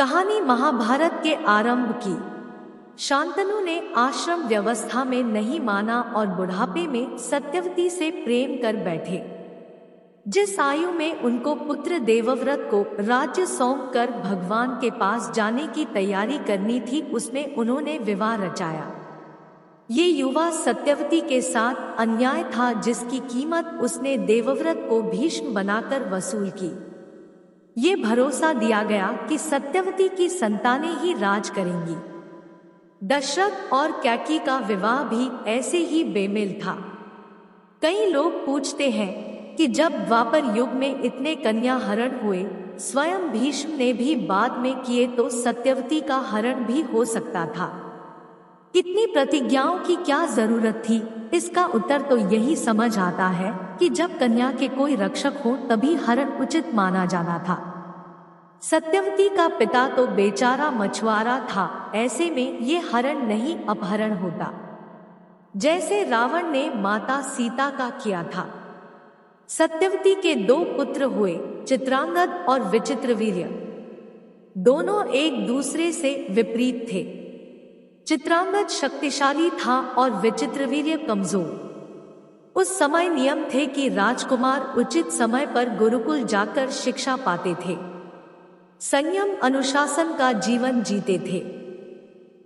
कहानी महाभारत के आरंभ की। शांतनु ने आश्रम व्यवस्था में नहीं माना और बुढ़ापे में सत्यवती से प्रेम कर बैठे। जिस आयु में उनको पुत्र देवव्रत को राज्य सौंप कर भगवान के पास जाने की तैयारी करनी थी, उसमें उन्होंने विवाह रचाया। ये युवा सत्यवती के साथ अन्याय था, जिसकी कीमत उसने देवव्रत को भीष्म बनाकर वसूल की। ये भरोसा दिया गया कि सत्यवती की संतानें ही राज करेंगी। दशरथ और कैकेयी का विवाह भी ऐसे ही बेमेल था। कई लोग पूछते हैं कि जब द्वापर युग में इतने कन्या हरण हुए, स्वयं भीष्म ने भी बाद में किए, तो सत्यवती का हरण भी हो सकता था। इतनी प्रतिज्ञाओं की क्या जरूरत थी? इसका उत्तर तो यही समझ आता है कि जब कन्या के कोई रक्षक हो तभी हरण उचित माना जाना था। सत्यवती का पिता तो बेचारा मछुआरा था, ऐसे में ये हरण नहीं अपहरण होता, जैसे रावण ने माता सीता का किया था। सत्यवती के 2 पुत्र हुए, चित्रांगद और विचित्रवीर्य। दोनों एक दूसरे से विपरीत थे। चित्रांगद शक्तिशाली था और विचित्रवीर्य कमजोर। उस समय नियम थे कि राजकुमार उचित समय पर गुरुकुल जाकर शिक्षा पाते थे, संयम अनुशासन का जीवन जीते थे।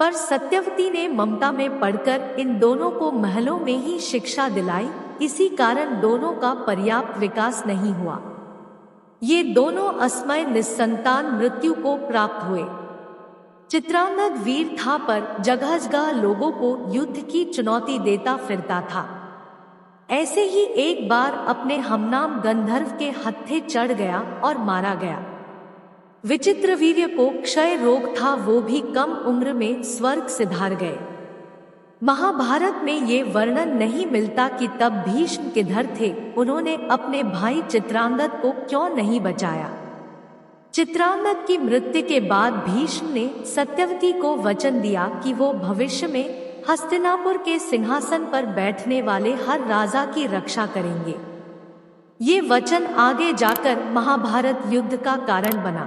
पर सत्यवती ने ममता में पड़कर इन दोनों को महलों में ही शिक्षा दिलाई, इसी कारण दोनों का पर्याप्त विकास नहीं हुआ। ये दोनों असमय निस्संतान मृत्यु को प्राप्त हुए। चित्रांगद वीर था, पर जगह जगह लोगों को युद्ध की चुनौती देता फिरता था। ऐसे ही एक बार अपने हमनाम गंधर्व के हत्थे चढ़ गया और मारा गया। विचित्रवीर्य को क्षय रोग था, वो भी कम उम्र में स्वर्ग सिधार गए। महाभारत में ये वर्णन नहीं मिलता कि तब भीष्म किधर थे, उन्होंने अपने भाई चित्रांगद को क्यों नहीं बचाया। चित्रांगद की मृत्यु के बाद भीष्म ने सत्यवती को वचन दिया कि वो भविष्य में हस्तिनापुर के सिंहासन पर बैठने वाले हर राजा की रक्षा करेंगे। ये वचन आगे जाकर महाभारत युद्ध का कारण बना।